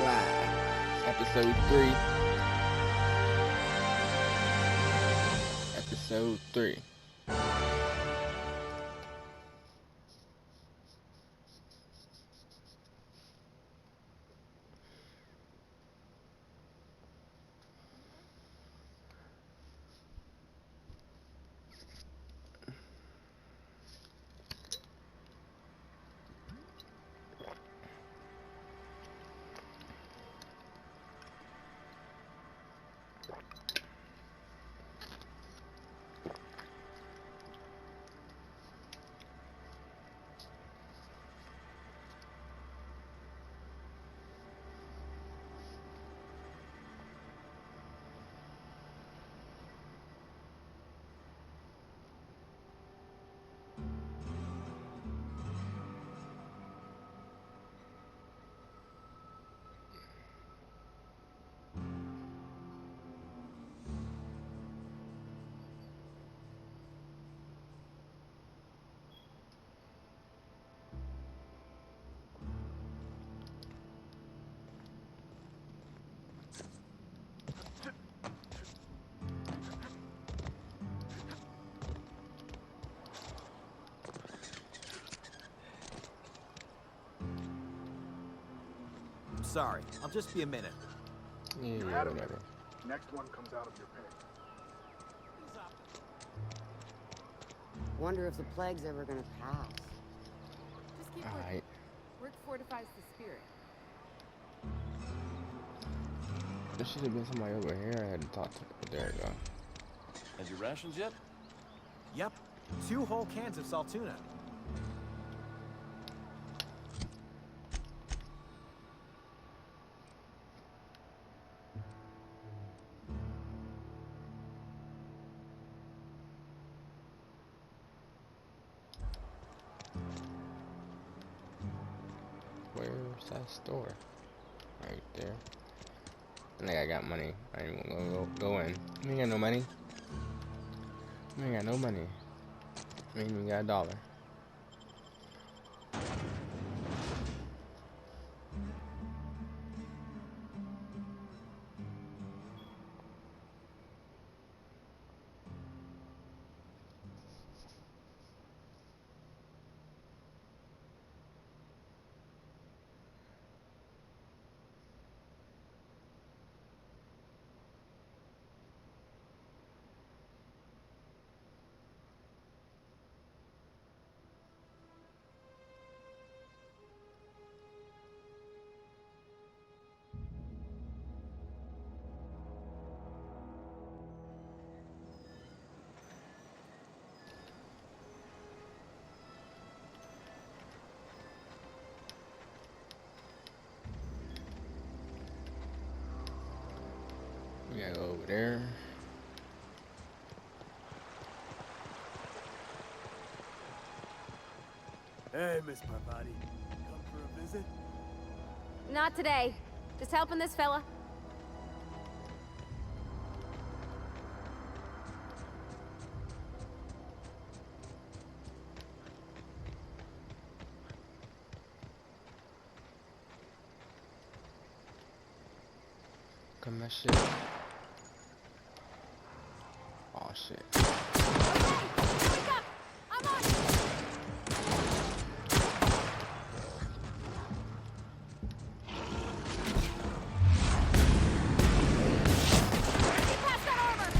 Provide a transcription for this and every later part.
live. Episode 3. Episode 3. Sorry, I'll just be a minute. Yeah, whatever. Next one comes out of your pay. Wonder if the plague's ever gonna pass. Just keep working. Alright. Work fortifies the spirit. There should have been somebody over here I had to talk to. There we go. Has your rations yet? Yep, 2 whole cans of salt tuna. Where's that store? Right there. I think I got money. I ain't gonna go in. We ain't got no money. We ain't got no money. We ain't even got $1. We gotta go over there. Hey, Miss Parvati. Come for a visit? Not today. Just helping this fella. Come that shit. Oh shit. Wake up! I'm on! Get past that armor!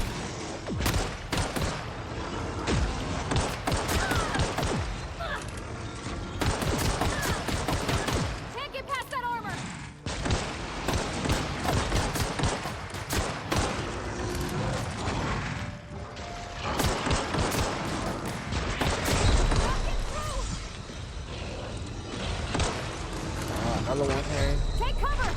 Can't get past that armor! Another one came. Take cover!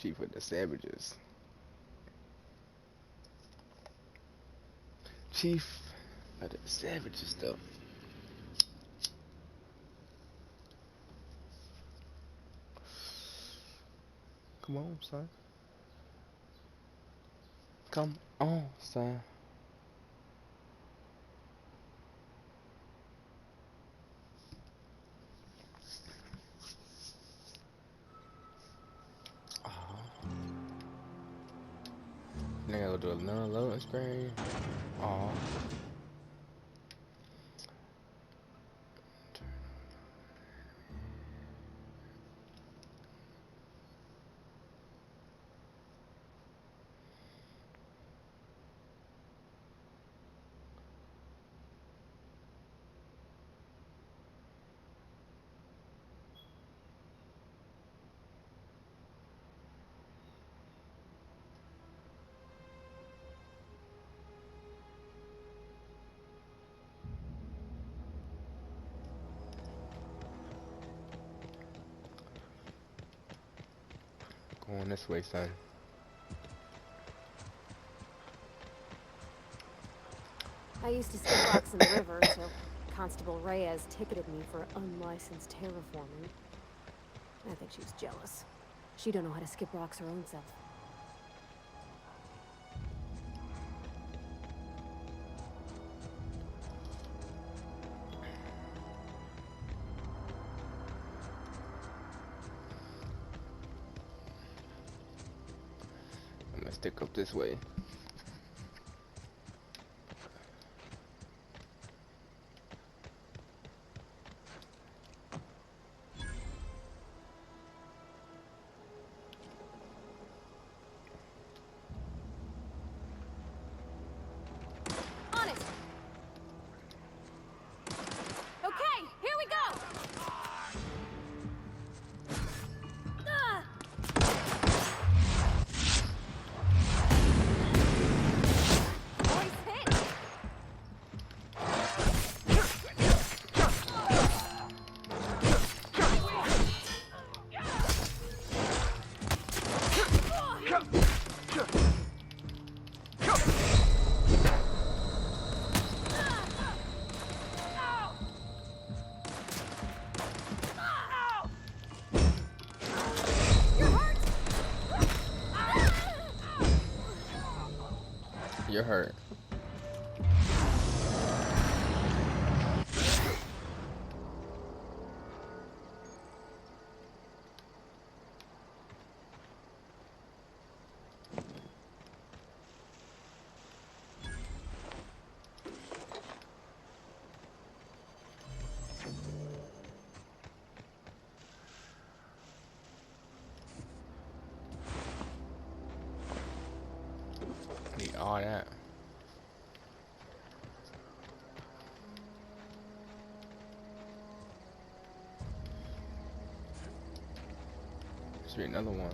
Chief with the savages. Chief of the savages stuff. Come on, son. Come on, son. Then I gotta do another loading screen. Aw. Going this way, son. I used to skip rocks in the river until Constable Reyes ticketed me for unlicensed terraforming. I think she was jealous. She don't know how to skip rocks her own self. I'm gonna stick up this way. On it! Okay, here we go! Ah! Nice hit! You're hurt. Need all that. Should be another one.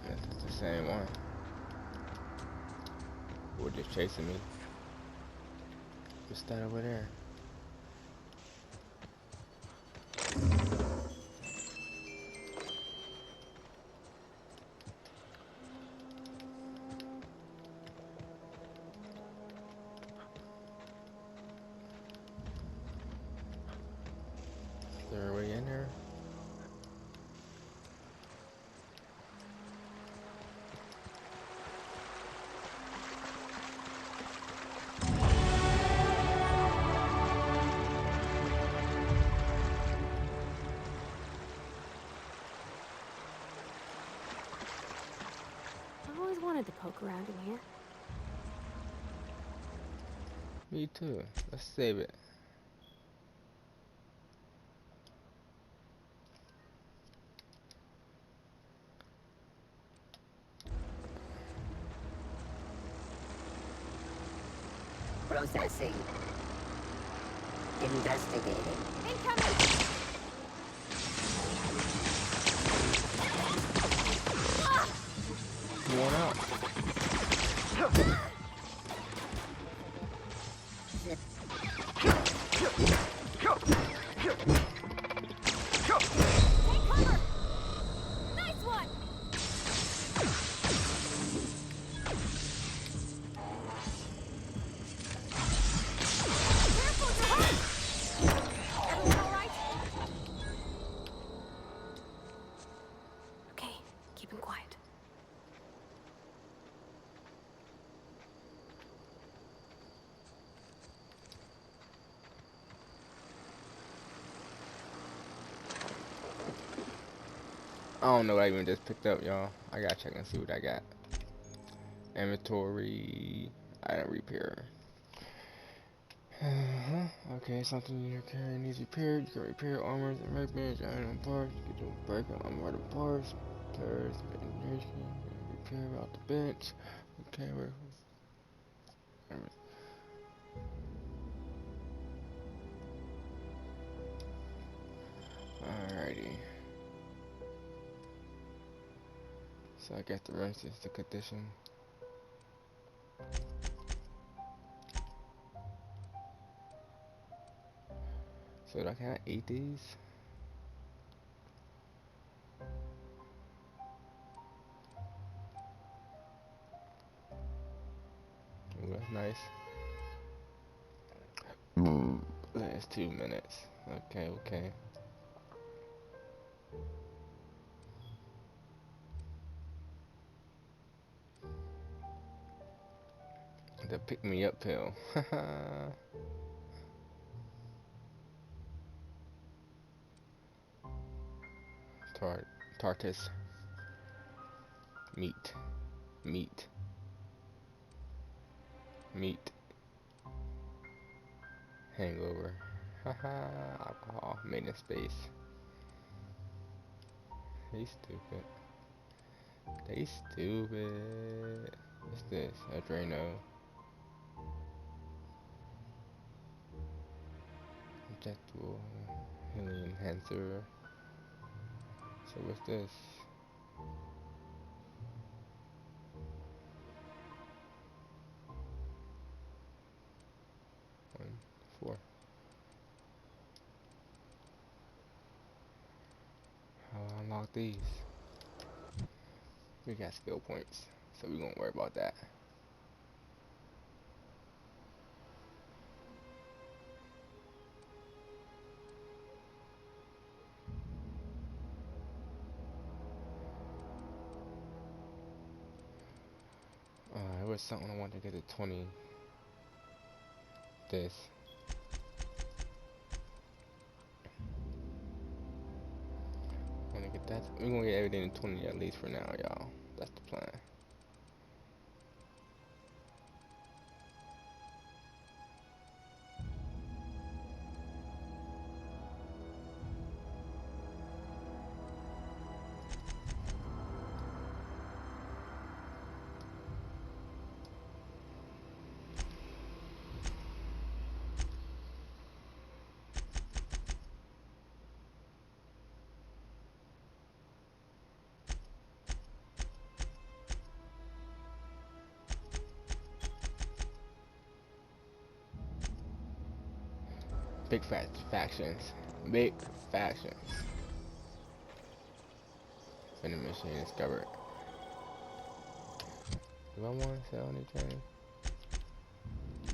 That's the same one. Or just chasing me. What's that over there? Is there a way in there? I've always wanted to poke around in here. Me too. Let's save it. Processing. Investigating. Incoming! You want out? Take cover! I don't know what I even just picked up, y'all. I gotta check and see what I got. Inventory. Item repair. Okay, something in your carry needs repaired. You can repair armors and weapons, item parts. You can do break on unwanted parts. Tires, repair out the bench. Okay, where? Alrighty. So I guess the rest is the condition. So I can't eat these. Ooh, that's nice. That's 2 minutes. Okay, okay. The pick me up pill. Tartus. Meat. Hangover. Alcohol. Maintenance space. They stupid. What's this? Adreno. Injectable. Healing enhancer. So what's this? One, 4. How I unlock these? We got skill points, so we won't worry about that. It was something I wanted to get to 20. This. I want to get that. We're gonna get everything to 20 at least for now, y'all. That's the plan. Big factions. Big factions. Vending machine discovered. Do I want to sell anything?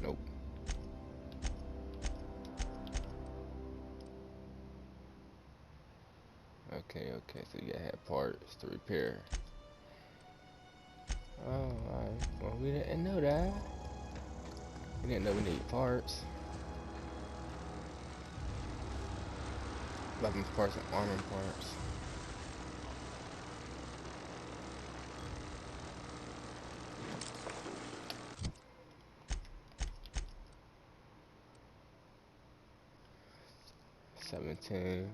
Nope. Okay, so you gotta have parts to repair. Oh, alright. Well, we didn't know that. We didn't know we need parts. Weapons parts and armor parts. $17.4.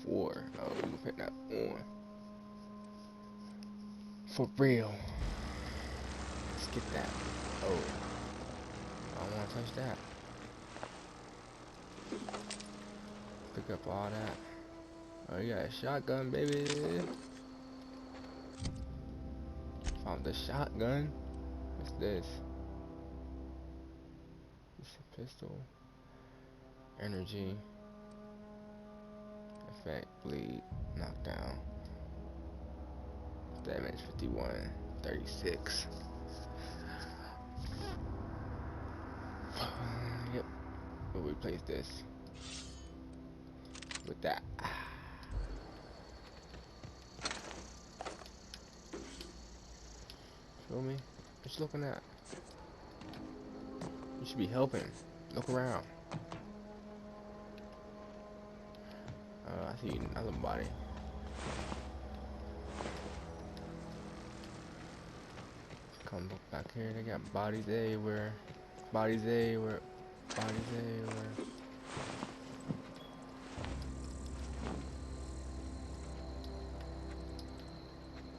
Oh, we can put that on. For real. Let's get that. Oh. I don't want to touch that. Pick up all that. Oh, you got a shotgun, baby. Found the shotgun. What's this? It's a pistol. Energy. Effect, bleed, knockdown. Damage 51, 36. Yep. We'll replace this with that. Feel me? What you looking at? You should be helping. Look around. I see another body. Come look back here. They got bodies everywhere. Bodies everywhere. Bodies everywhere.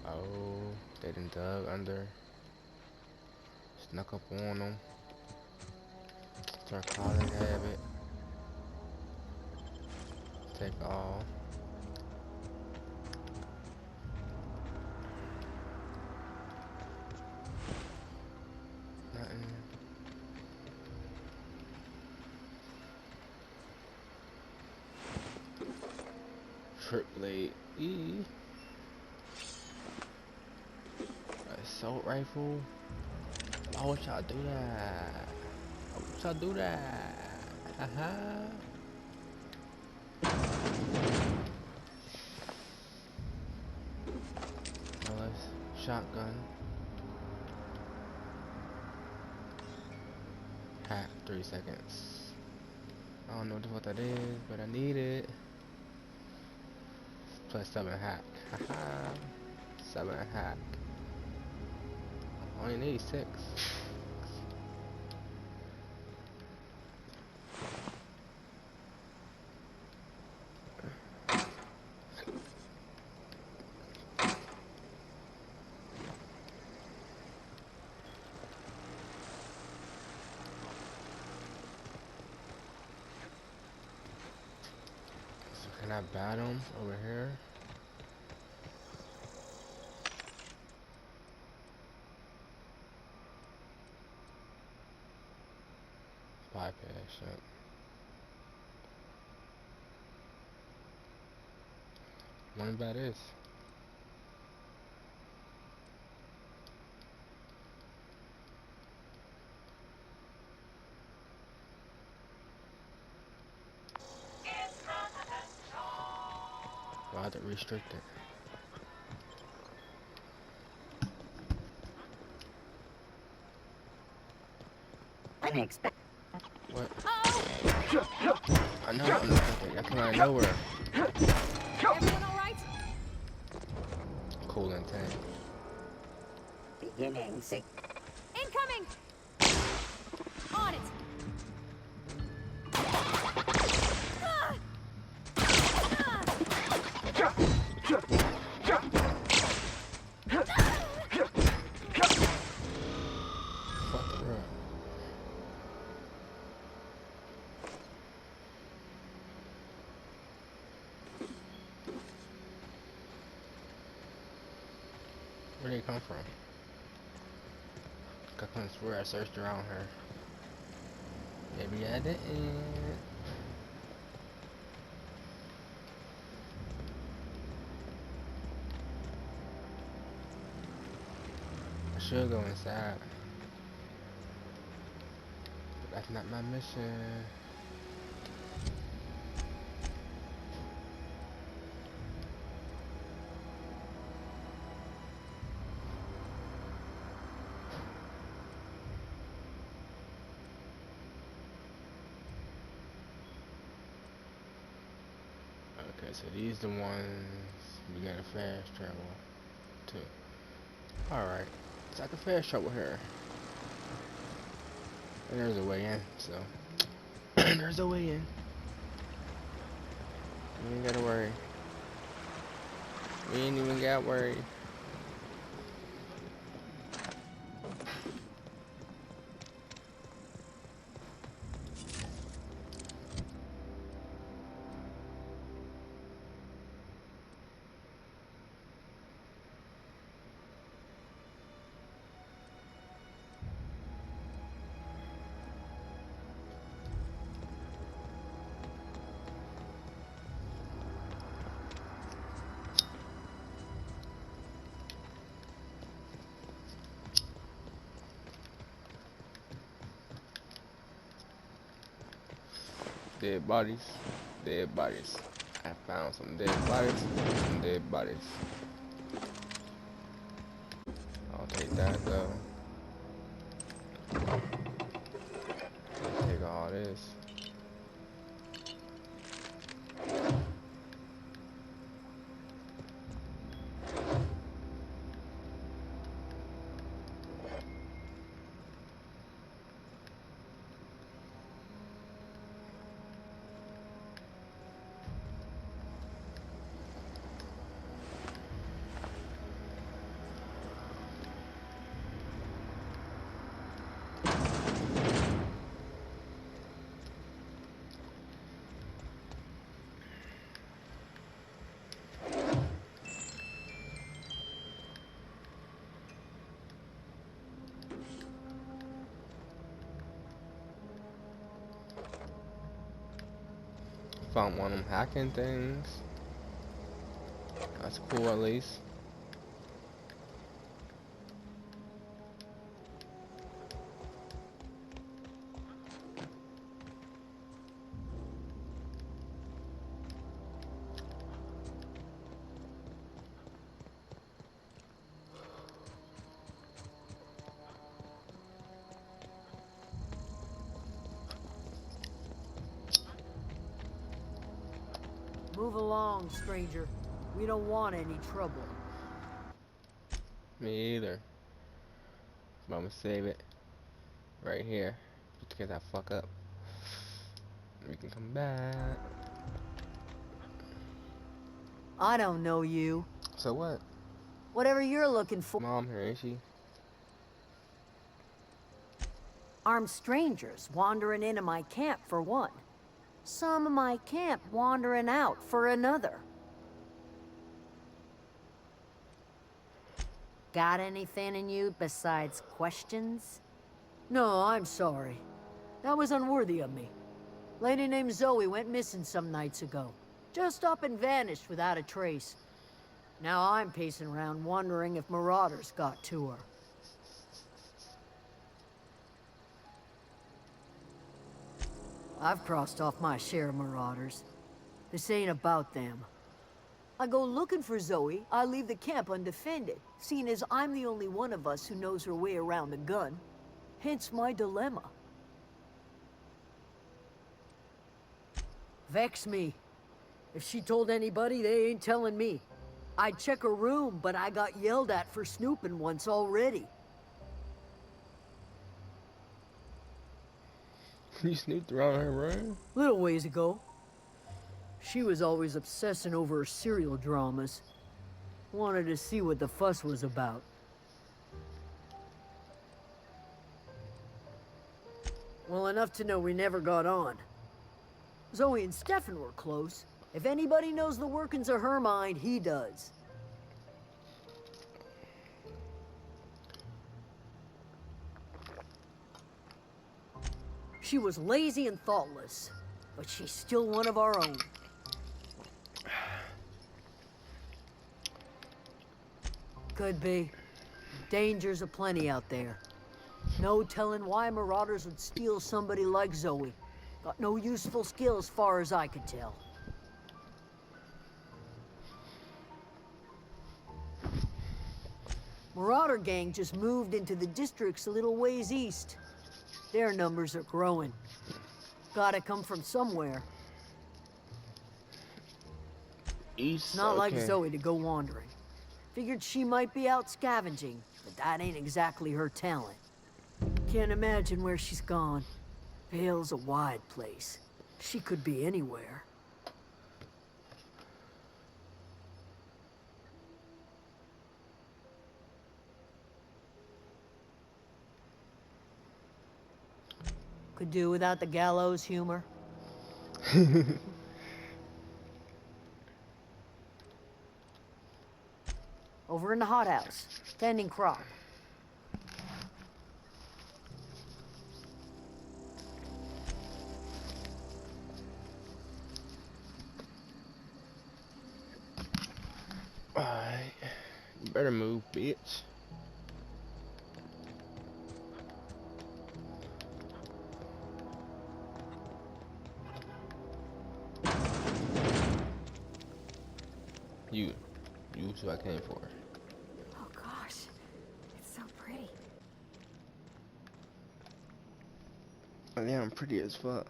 Oh, they done dug under. Snuck up on them. Start calling habit. Take all. Nothing. Trip blade. Assault rifle. Why would y'all do that? Why would y'all do that? Haha. Shotgun. Hack, 3 seconds. I don't know what that is, but I need it. Plus 7 hack. Haha. 7 hack. Only need 6. Can I bat him over here? Bypass shit. One bat is. I have to restrict it. Unexpected. What? I know I'm unexpected. I come out of nowhere. Everyone alright? Cool and tank. Beginning sig. Incoming! On it! Fuck the road. Where they come from? I couldn't swear I searched around her. Maybe I didn't. I should go inside. But that's not my mission. Okay, so these the ones we gotta fast travel to. Alright, so I can fast travel here. And there's a way in, so there's a way in. We ain't gotta worry. We ain't even got worried. Dead bodies. Dead bodies. I found some dead bodies. Some dead bodies. I'll take that though. Let's take all this. Found one of them hacking things. That's cool at least. Move along, stranger. We don't want any trouble. Me either. But I'm gonna save it right here. Just in case I fuck up. We can come back. I don't know you. So what? Whatever you're looking for. Mom here, ain't she? Armed strangers wandering into my camp for one. Some of my camp wandering out for another. Got anything in you besides questions? No, I'm sorry. That was unworthy of me. Lady named Zoe went missing some nights ago. Just up and vanished without a trace. Now I'm pacing around wondering if marauders got to her. I've crossed off my share of marauders. This ain't about them. I go looking for Zoe, I leave the camp undefended, seeing as I'm the only one of us who knows her way around a gun. Hence my dilemma. Vex me. If she told anybody, they ain't telling me. I'd check her room, but I got yelled at for snooping once already. You snooped around her room? Little ways ago. She was always obsessing over her serial dramas. Wanted to see what the fuss was about. Well, enough to know we never got on. Zoe and Stefan were close. If anybody knows the workings of her mind, he does. She was lazy and thoughtless, but she's still one of our own. Could be. Dangers aplenty out there. No telling why marauders would steal somebody like Zoe. Got no useful skill as far as I could tell. Marauder gang just moved into the districts a little ways east. Their numbers are growing. Gotta come from somewhere. East. It's not like okay. Zoe to go wandering. Figured she might be out scavenging, but that ain't exactly her talent. Can't imagine where she's gone. Vale's a wide place. She could be anywhere. Could do without the gallows humor. Over in the hothouse, tending crop. Alright. You better move, bitch. You who I came for. Oh gosh, it's so pretty. Oh, yeah, I'm pretty as fuck.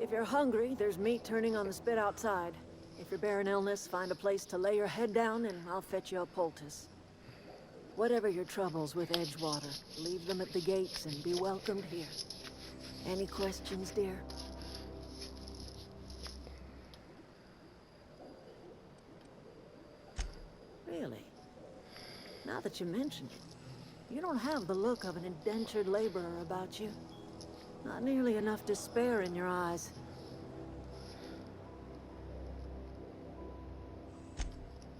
If you're hungry, there's meat turning on the spit outside. If you're bearing illness, find a place to lay your head down and I'll fetch you a poultice. Whatever your troubles with Edgewater, leave them at the gates and be welcomed here. Any questions, dear? Really? Now that you mention it, you don't have the look of an indentured laborer about you. Not nearly enough despair in your eyes.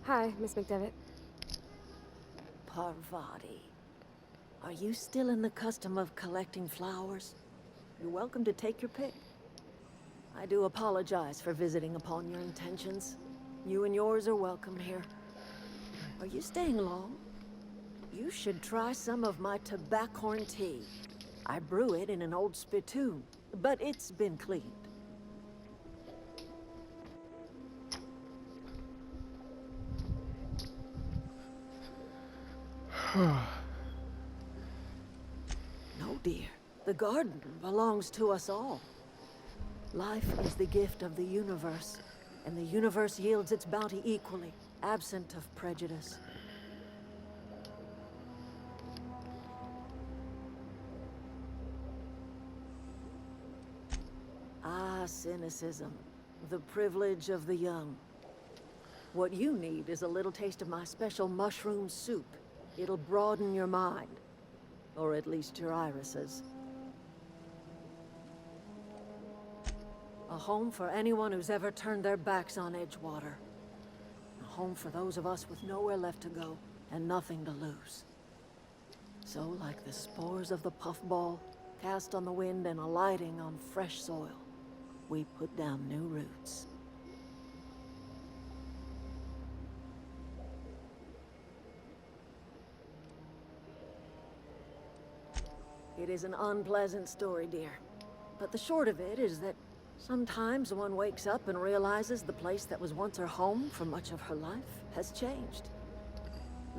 Hi, Miss McDevitt. Parvati. Are you still in the custom of collecting flowers? You're welcome to take your pick. I do apologize for visiting upon your intentions. You and yours are welcome here. Are you staying long? You should try some of my tobaccorn tea. I brew it in an old spittoon, but it's been cleaned. No, dear. The garden belongs to us all. Life is the gift of the universe, and the universe yields its bounty equally, absent of prejudice. Ah, cynicism. The privilege of the young. What you need is a little taste of my special mushroom soup. It'll broaden your mind. Or at least your irises. A home for anyone who's ever turned their backs on Edgewater. A home for those of us with nowhere left to go and nothing to lose. So, like the spores of the puffball, cast on the wind and alighting on fresh soil, we put down new roots. It is an unpleasant story, dear. But the short of it is that sometimes one wakes up and realizes the place that was once her home for much of her life has changed.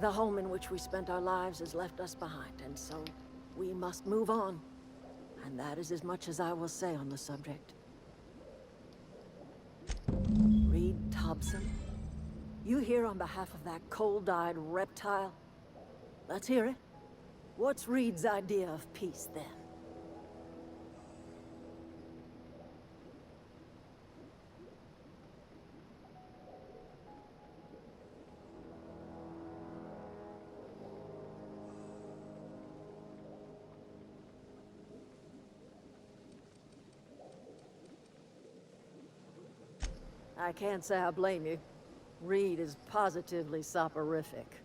The home in which we spent our lives has left us behind, and so we must move on. And that is as much as I will say on the subject. Reed Thompson, you here on behalf of that cold-eyed reptile? Let's hear it. What's Reed's idea of peace, then? I can't say I blame you. Reed is positively soporific.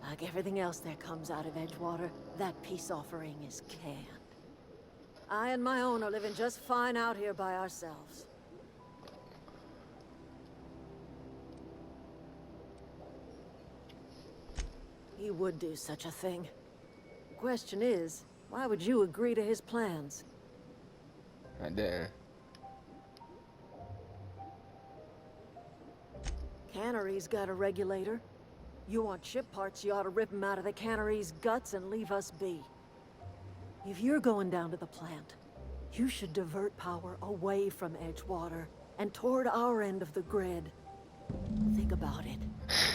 Like everything else that comes out of Edgewater, that peace offering is canned. I and my own are living just fine out here by ourselves. He would do such a thing. The question is, why would you agree to his plans? I didn't. Cannery's got a regulator. You want ship parts, you ought to rip them out of the cannery's guts and leave us be. If you're going down to the plant, you should divert power away from Edgewater and toward our end of the grid. Think about it.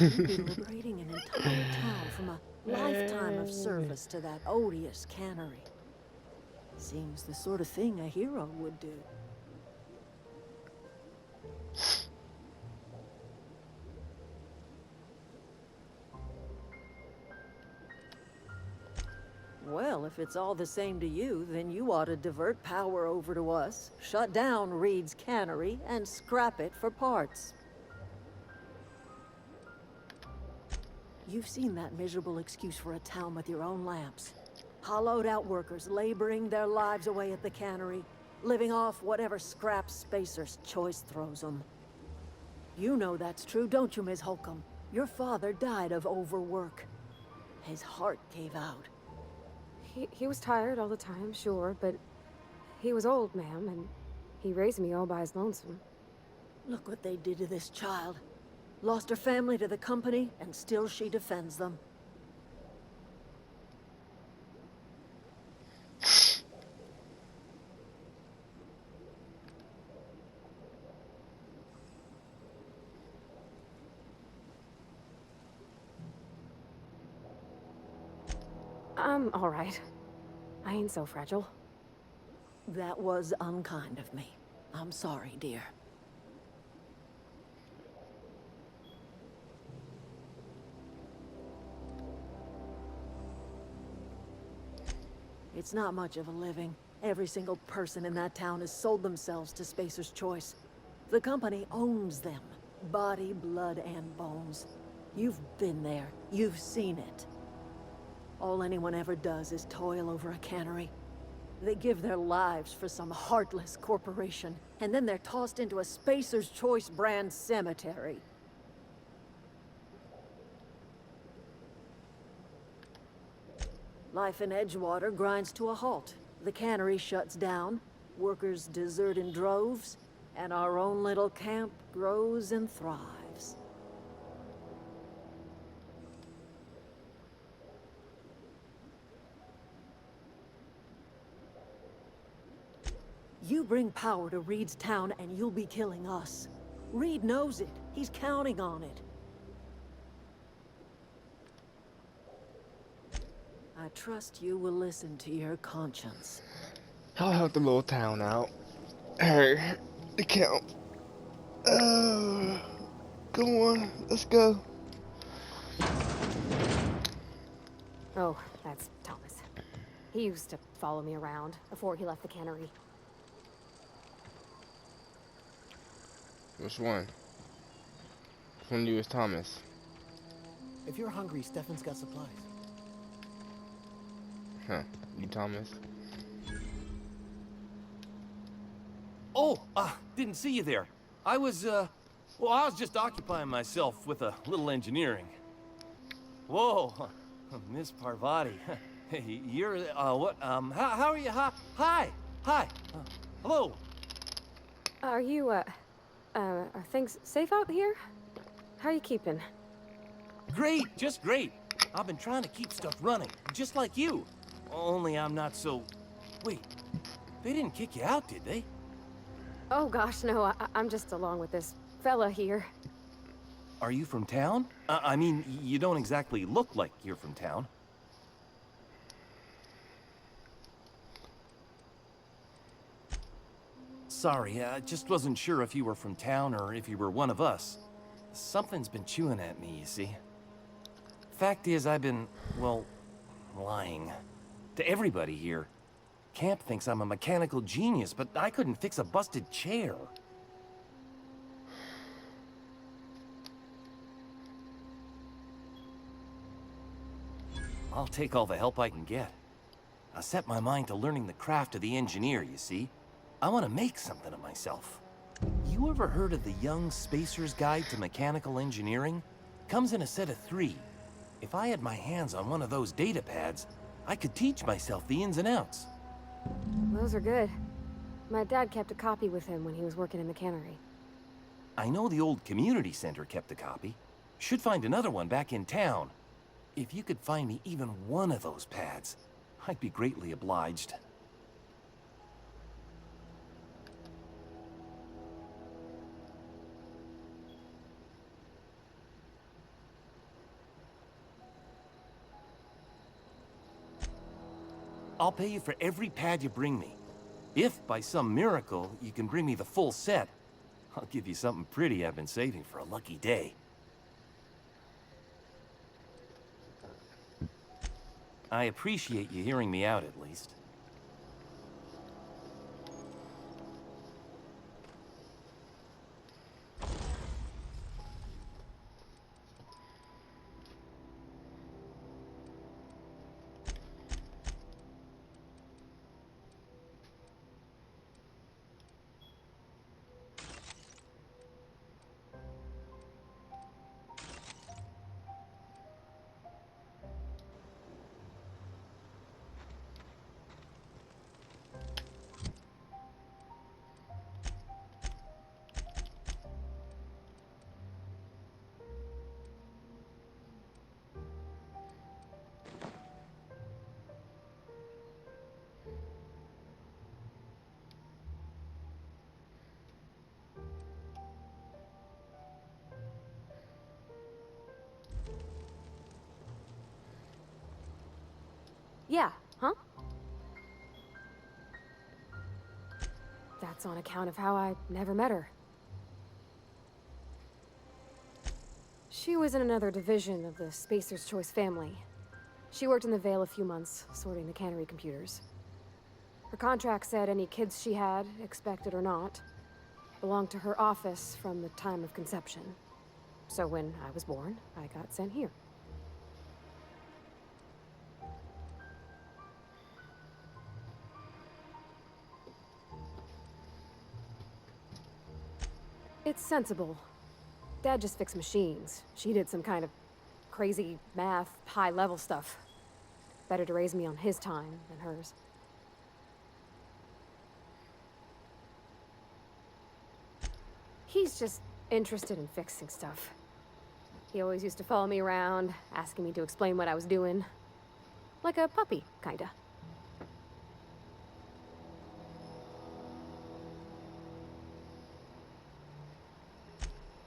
You'd be liberating an entire town from a lifetime of service to that odious cannery. Seems the sort of thing a hero would do. Well, if it's all the same to you, then you ought to divert power over to us, shut down Reed's cannery, and scrap it for parts. You've seen that miserable excuse for a town with your own lamps. Hollowed out workers laboring their lives away at the cannery, living off whatever scrap Spacer's choice throws them. You know that's true, don't you, Ms. Holcomb? Your father died of overwork. His heart gave out. He was tired all the time, sure, but he was old, ma'am, and he raised me all by his lonesome. Look what they did to this child. Lost her family to the company, and still she defends them. I'm all right. I ain't so fragile. That was unkind of me. I'm sorry, dear. It's not much of a living. Every single person in that town has sold themselves to Spacer's Choice. The company owns them. Body, blood, and bones. You've been there. You've seen it. All anyone ever does is toil over a cannery. They give their lives for some heartless corporation, and then they're tossed into a Spacer's Choice brand cemetery. Life in Edgewater grinds to a halt. The cannery shuts down, workers desert in droves, and our own little camp grows and thrives. You bring power to Reed's town and you'll be killing us. Reed knows it. He's counting on it. I trust you will listen to your conscience. I'll help the little town out. Hey, the count. Come on, let's go. Oh, that's Thomas. He used to follow me around before he left the cannery. Which one? Which one of you is Thomas? If you're hungry, Stefan's got supplies. Huh, you Thomas? Oh, didn't see you there. I was just occupying myself with a little engineering. Whoa, Miss Parvati. Hey, you're, what, how are you? Hi, hello. Are you, are things safe out here? How are you keeping? Great, just great. I've been trying to keep stuff running, just like you. Only I'm not so... Wait, they didn't kick you out, did they? Oh gosh, no, I'm just along with this fella here. Are you from town? I mean, you don't exactly look like you're from town. Sorry, I just wasn't sure if you were from town or if you were one of us. Something's been chewing at me, you see. Fact is, I've been, well, lying. To everybody here. Camp thinks I'm a mechanical genius, but I couldn't fix a busted chair. I'll take all the help I can get. I set my mind to learning the craft of the engineer, you see. I want to make something of myself. You ever heard of the Young Spacer's Guide to Mechanical Engineering? Comes in a set of 3. If I had my hands on one of those data pads, I could teach myself the ins and outs. Those are good. My dad kept a copy with him when he was working in the cannery. I know the old community center kept a copy. Should find another one back in town. If you could find me even one of those pads, I'd be greatly obliged. I'll pay you for every pad you bring me. If, by some miracle, you can bring me the full set, I'll give you something pretty I've been saving for a lucky day. I appreciate you hearing me out, at least. Yeah, huh? That's on account of how I never met her. She was in another division of the Spacer's Choice family. She worked in the Vale a few months, sorting the cannery computers. Her contract said any kids she had, expected or not, belonged to her office from the time of conception. So when I was born, I got sent here. It's sensible. Dad just fixed machines. She did some kind of crazy math, high-level stuff. Better to raise me on his time than hers. He's just interested in fixing stuff. He always used to follow me around, asking me to explain what I was doing. Like a puppy, kinda.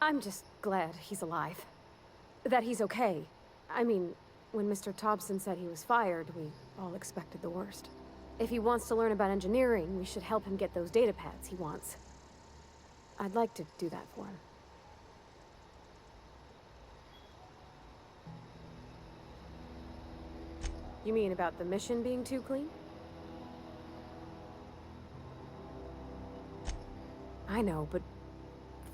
I'm just glad he's alive. That he's okay. I mean, when Mr. Thompson said he was fired, we all expected the worst. If he wants to learn about engineering, we should help him get those data pads he wants. I'd like to do that for him. You mean about the mission being too clean? I know, but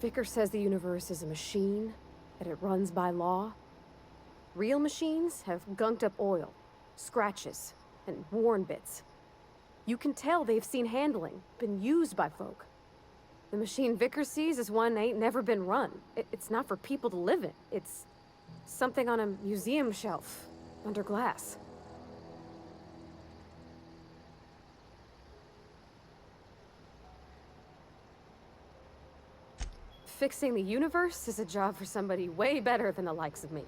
Vicker says the universe is a machine, that it runs by law. Real machines have gunked up oil, scratches, and worn bits. You can tell they've seen handling, been used by folk. The machine Vicker sees is one ain't never been run. It's not for people to live in. It's something on a museum shelf, under glass. Fixing the universe is a job for somebody way better than the likes of me.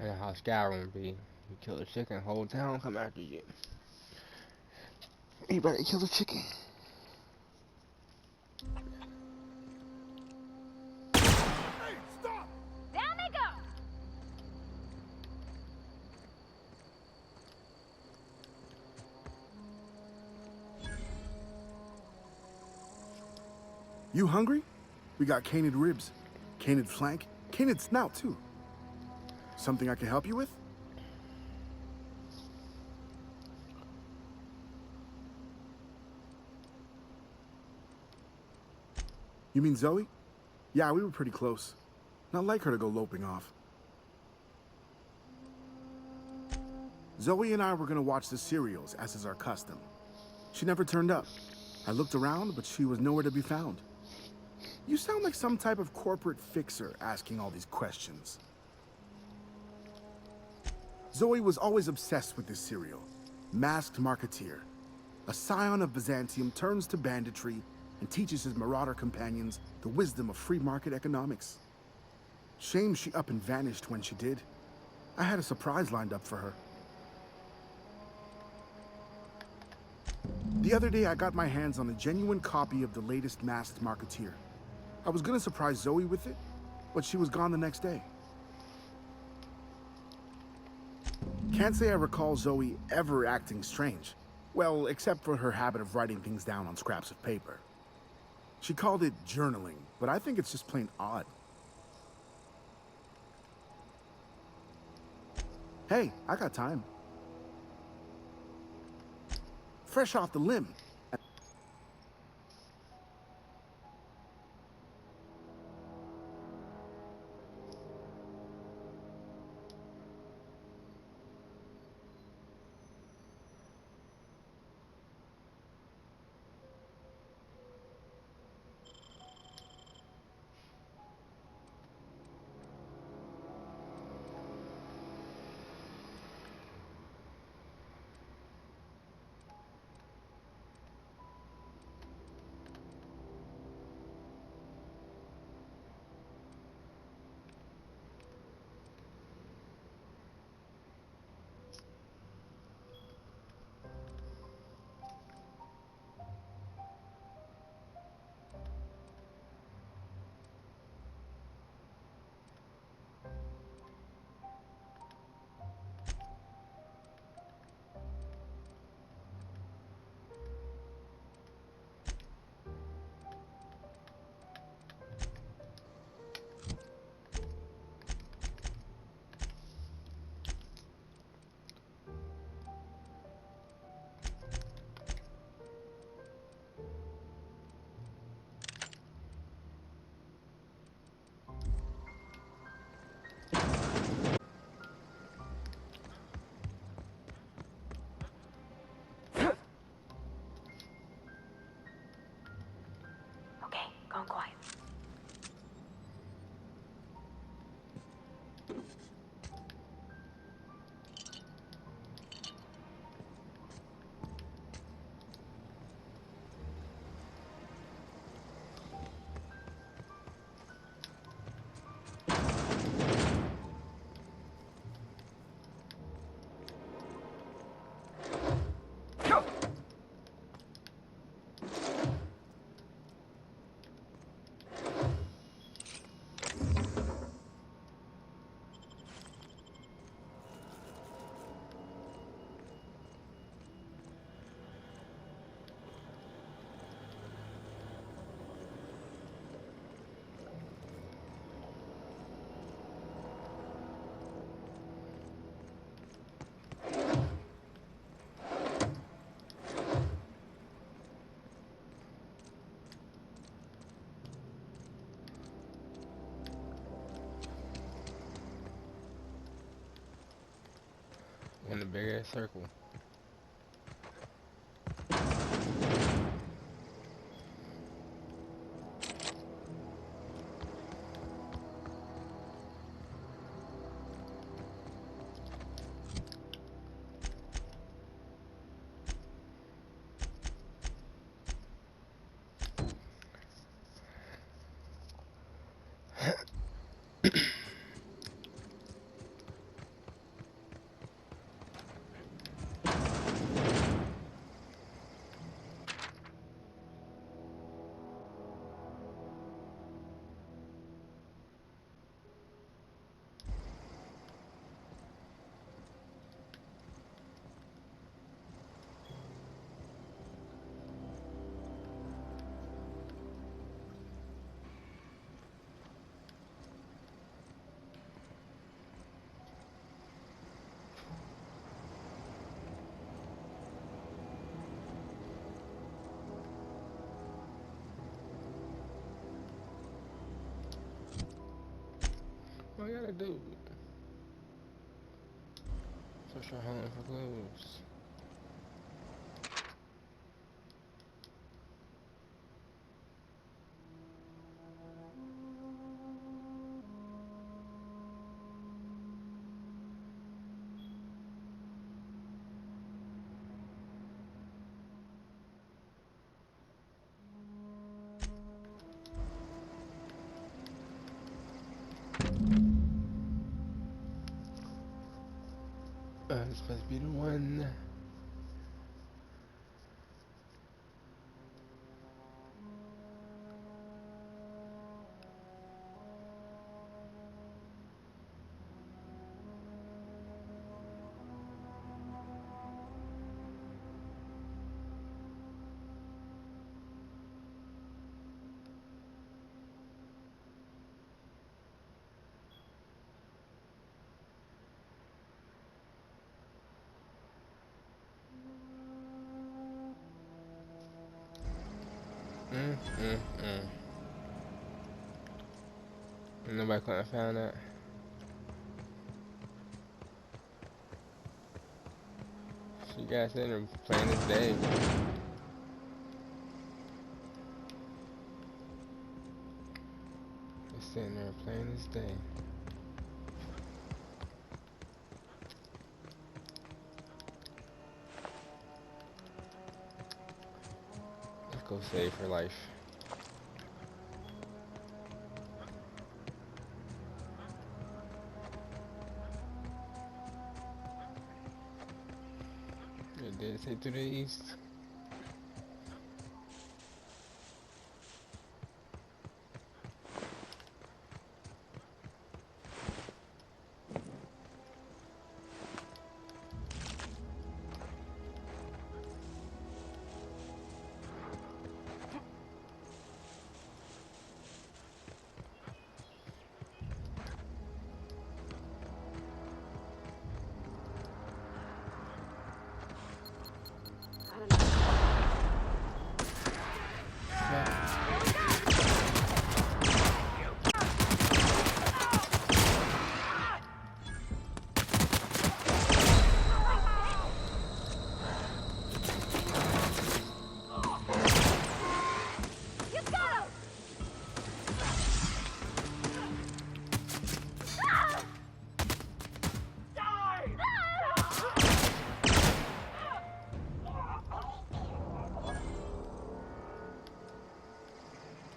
That's how Skyrim be. You kill a chicken, whole town come after you. You better kill the chicken. Hey, stop! Down they go! You hungry? We got canid ribs, canid flank, canid snout too. Something I can help you with? You mean Zoe? Yeah, we were pretty close. Not like her to go loping off. Zoe and I were gonna watch the serials, as is our custom. She never turned up. I looked around, but she was nowhere to be found. You sound like some type of corporate fixer asking all these questions. Zoe was always obsessed with this serial. Masked Marketeer. A scion of Byzantium turns to banditry and teaches his marauder companions the wisdom of free market economics. Shame she up and vanished when she did. I had a surprise lined up for her. The other day I got my hands on a genuine copy of the latest Masked Marketeer. I was gonna surprise Zoe with it, but she was gone the next day. Can't say I recall Zoe ever acting strange. Well, except for her habit of writing things down on scraps of paper. She called it journaling, but I think it's just plain odd. Hey, I got time. Fresh off the limb. Okay, gone quiet. In a big ass circle. I gotta do? Social hunting for clues. This must be the one. Nobody couldn't have found that. You guys sitting there playing this day. Just sitting there playing this day. Let's go save for life. Did it say to the east?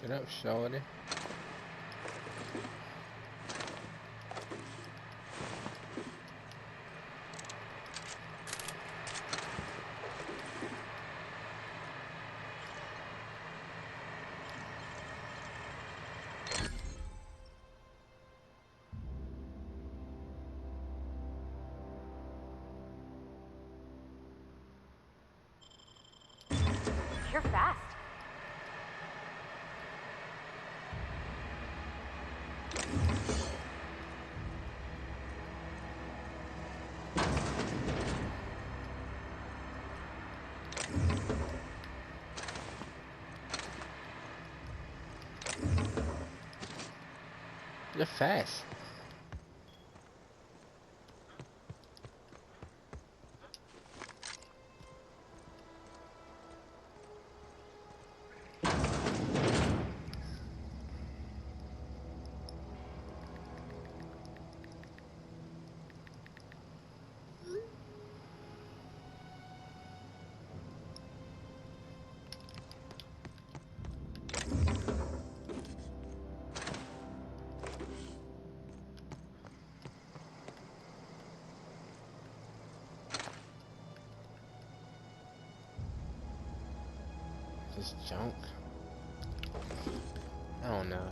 Get up, shorty. You're fast. You're fast. Just junk. I don't know.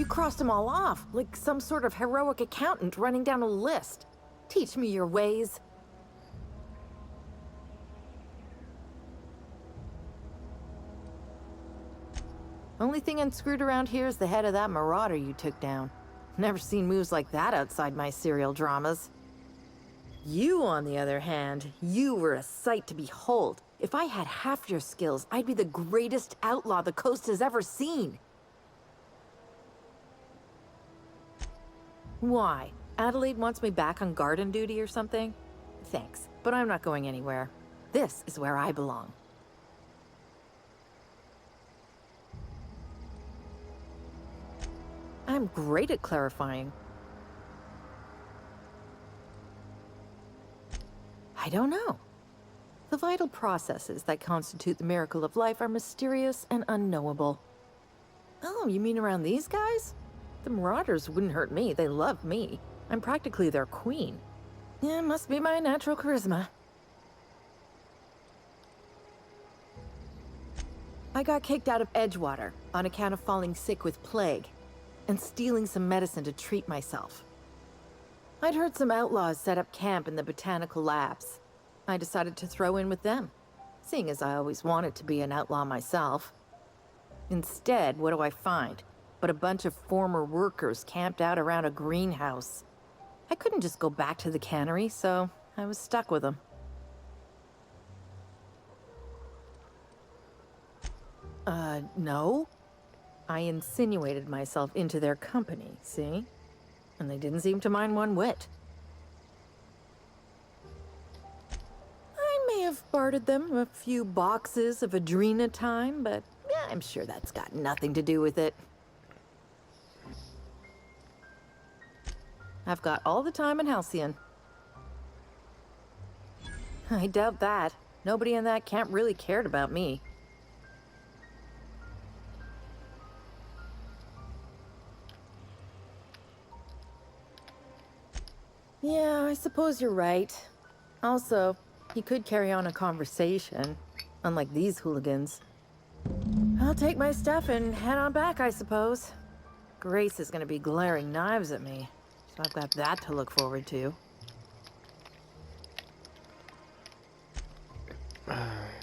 crossed them all off, like some sort of heroic accountant running down a list. Teach me your ways. Only thing unscrewed around here is the head of that marauder you took down. Never seen moves like that outside my serial dramas. You, on the other hand, you were a sight to behold. If I had half your skills, I'd be the greatest outlaw the coast has ever seen. Why? Adelaide wants me back on garden duty or something? Thanks, but I'm not going anywhere. This is where I belong. I'm great at clarifying. I don't know. The vital processes that constitute the miracle of life are mysterious and unknowable. Oh, you mean around these guys? The Marauders wouldn't hurt me. They love me. I'm practically their queen. Yeah, must be my natural charisma. I got kicked out of Edgewater on account of falling sick with plague and stealing some medicine to treat myself. I'd heard some outlaws set up camp in the botanical labs. I decided to throw in with them, seeing as I always wanted to be an outlaw myself. Instead, what do I find? But a bunch of former workers camped out around a greenhouse. I couldn't just go back to the cannery, so I was stuck with them. No. I insinuated myself into their company, see? And they didn't seem to mind one whit. I may have bartered them a few boxes of Adrena time, but yeah, I'm sure that's got nothing to do with it. I've got all the time in Halcyon. I doubt that. Nobody in that camp really cared about me. Yeah, I suppose you're right. Also, he could carry on a conversation, unlike these hooligans. I'll take my stuff and head on back, I suppose. Grace is gonna be glaring knives at me, so I've got that to look forward to.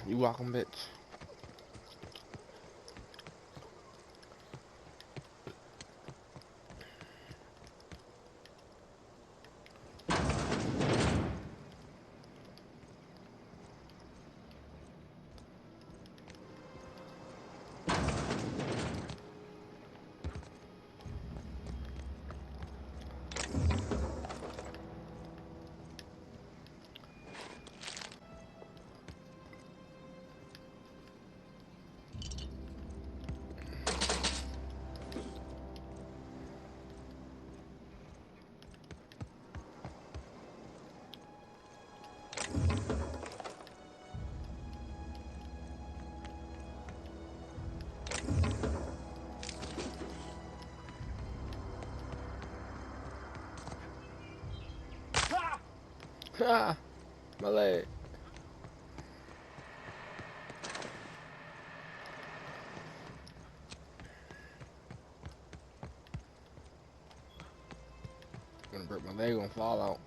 You welcome, bitch. Ah, my leg. Gonna break my leg, gonna fall out.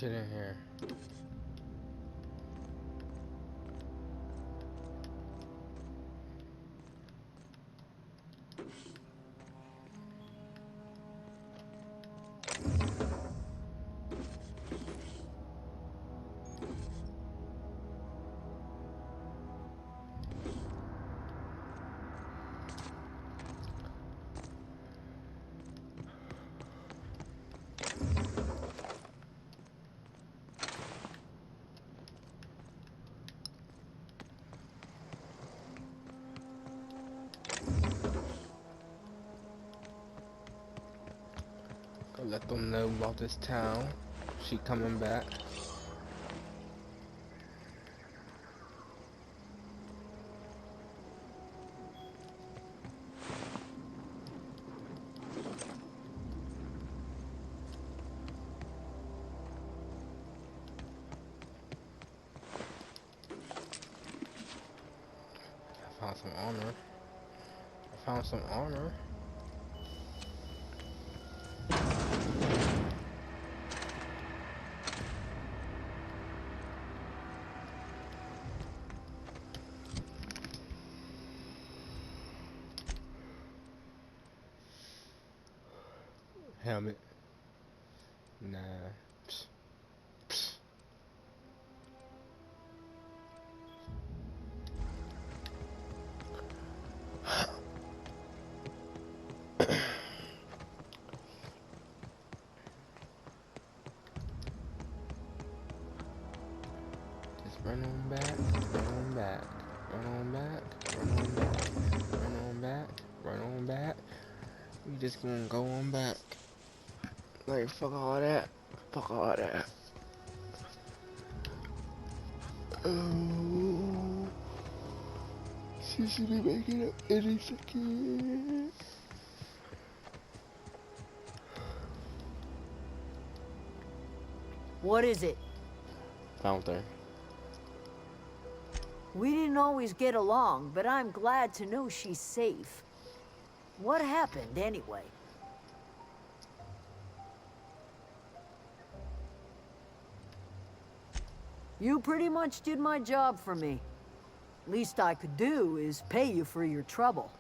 shit in here. Go let them know about this town. She coming back. I found some armor. I found some armor. Helmet. Nah. Psst. Psst. Just run on back, run on back, run on back, run on back, run on back, run on back. We just gonna go on back. Like, fuck all that. Fuck all that. Oh, she should be making up any second. What is it? Found her. We didn't always get along, but I'm glad to know she's safe. What happened, anyway? You pretty much did my job for me. Least I could do is pay you for your trouble.